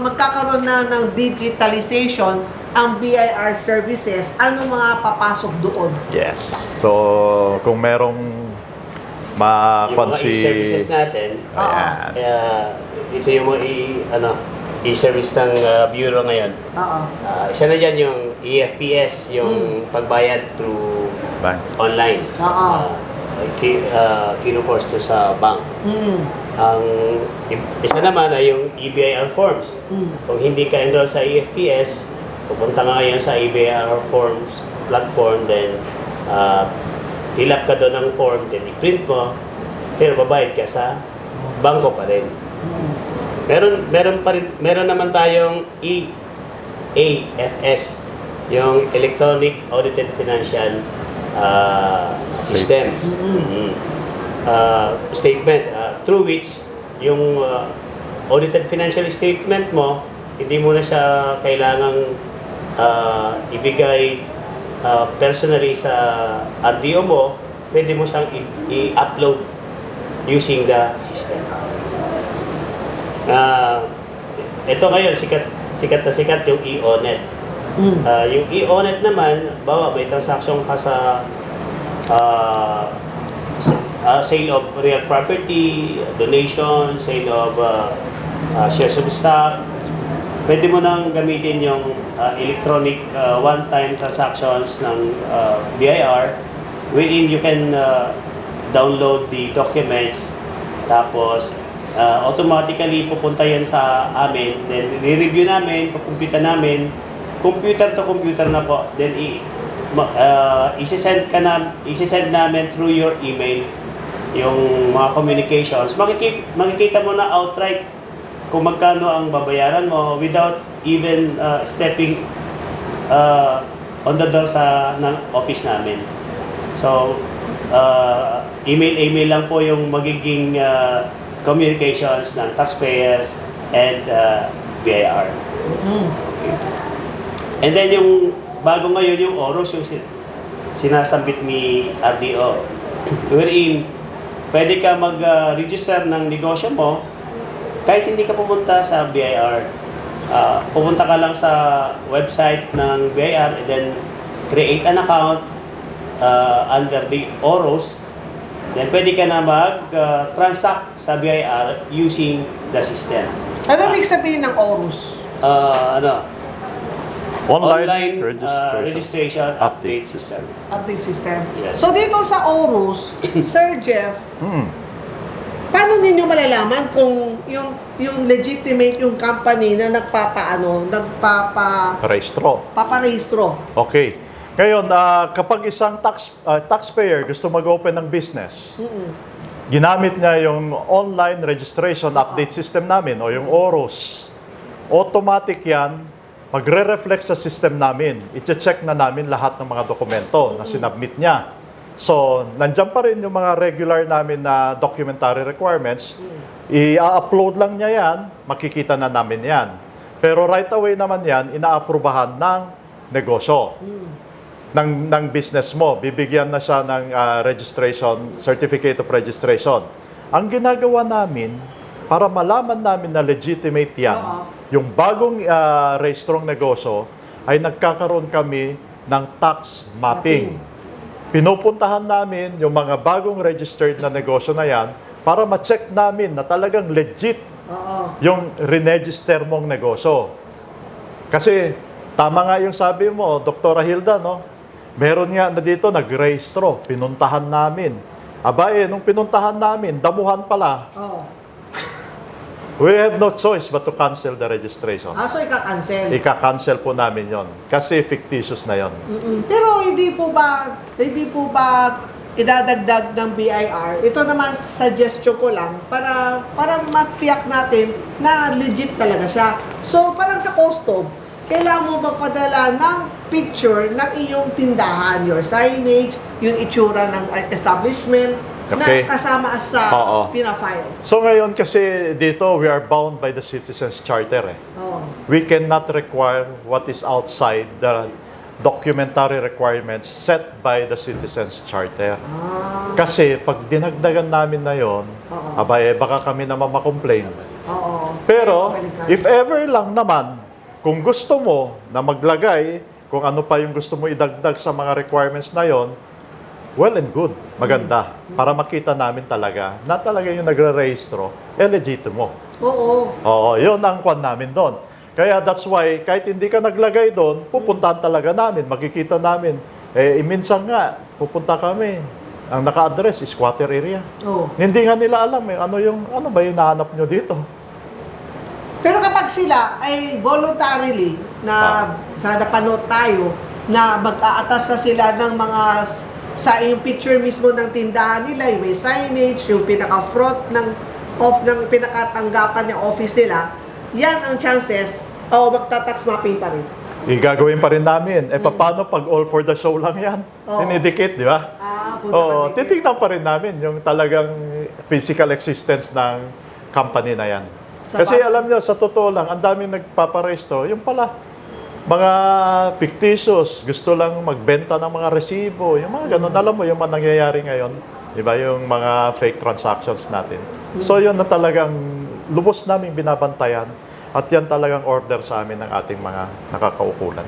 magkakaroon na ng digitalization ang BIR services, anong mga papasok doon? Yes. So, kung merong Yung mga si... e-services natin, Ayan. ito yung mga e-service ng Bureau ngayon. Oo. Isa na dyan yung EFPS, yung pagbayad through Bank. online. Oo. Kino-course to sa bank. Ang isa naman ay yung EBIR forms. Kung hindi ka enroll sa EFPS, pupunta nga ngayon sa EBIR forms platform, then fill up ka doon ng form, then i-print mo, pero babayad ka sa bangko pa rin. Meron naman tayong EAFS, yung Electronic Audited Financial System. Statement, through which yung audited financial statement mo, hindi mo na siya kailangang ibigay personally sa RDO mo, pwede mo siyang i-upload using the system. Ito ngayon, sikat na sikat yung e-onet. Yung e-onet naman, bawa may transaction ka sa sale of real property, donation, sale of shares of stock, pwede mo nang gamitin yung electronic one-time transactions ng BIR, wherein you can download the documents, tapos automatically pupunta yan sa amin, then re-review namin, computer namin, computer to computer na po, then isi-send namin through your email yung mga communications. Makikita mo na outright kung magkano ang babayaran mo without even stepping on the door ng office namin. So, email lang po yung magiging communications ng taxpayers and BIR. Okay. And then yung bago ngayon yung OROS, yung sinasambit ni RDO, wherein pwede ka mag-register ng negosyo mo kahit hindi ka pumunta sa BIR. Pupunta ka lang sa website ng BIR and then create an account under the OROS. Then pwede ka na mag-transact sa BIR using the system. Ano ibig sabihin ng ORUS? Online registration update system. Update system. Yes. So dito sa ORUS, Sir Jeff, paano ninyo malalaman kung yung legitimate yung company na paparehistro? Okay. Ngayon, kapag isang taxpayer gusto mag-open ng business, ginamit niya yung online registration update system namin o yung OROS, automatic yan, magre-reflect sa system namin. I-check na namin lahat ng mga dokumento na sinubmit niya. So, nandiyan pa rin yung mga regular namin na documentary requirements. I-upload lang niya yan, makikita na namin yan. Pero right away naman yan, ina-aprobahan ng negosyo, ng business mo. Bibigyan na siya ng registration, certificate of registration. Ang ginagawa namin, para malaman namin na legitimate yan, yung bagong rehistrong negosyo, ay nagkakaroon kami ng tax mapping. Pinupuntahan namin yung mga bagong registered na negosyo na yan para ma-check namin na talagang legit yung re-register mong negosyo. Kasi tama nga yung sabi mo, Dr. Hilda, no? Meron nga na dito nag-rehistro, pinuntahan namin. Nung pinuntahan namin, damuhan pala. We have no choice but to cancel the registration. So ika-cancel? Ika-cancel po namin yon kasi fictitious na yon. Pero hindi po ba idadagdag ng BIR? Ito naman suggestion ko lang para matiyak natin na legit talaga siya. So parang sa custom, kailangan mo magpadala ng picture ng iyong tindahan, your signage, yung itsura ng establishment, Okay. na kasama sa pina-file. So ngayon kasi dito we are bound by the Citizens Charter. We cannot require what is outside the documentary requirements set by the Citizens Charter. Kasi pag dinagdagan namin na yon, baka kami naman makomplain. Pero, Balikan. if ever lang naman, kung gusto mo na maglagay, kung ano pa yung gusto mo idagdag sa mga requirements na yon, well and good, maganda. Para makita namin talaga na talaga yung nagre-rehistro, legitimo. Oo. Oo, yun ang kwan namin doon. Kaya that's why, kahit hindi ka naglagay doon, pupuntahan talaga namin, makikita namin. Minsan nga, pupunta kami, ang naka-address is squatter area. Oo. Hindi nga nila alam ano ba yung nahanap nyo dito? Pero kapag sila ay voluntarily na sa napanood tayo na mag-aatas na sila ng mga sa yung picture mismo ng tindahan nila, yung may signage, yung pinaka-front ng pinakatanggapan ng office nila, yan ang chances o magta-tax mapping pa rin. Gagawin pa rin namin. Paano pag all for the show lang yan? Oo. Dinidikit, di ba? Punta Oo, ka dito. titignan pa rin namin yung talagang physical existence ng company na yan. Sa Kasi pa- alam nyo, sa totoo lang, ang daming nagpaparesto, yung pala, mga fictitious, gusto lang magbenta ng mga resibo, yung mga ganun. Alam mo, yung mga nangyayari ngayon, di ba, yung mga fake transactions natin. So, yun na talagang lubos namin binabantayan at yan talagang order sa amin ng ating mga nakakaukulan.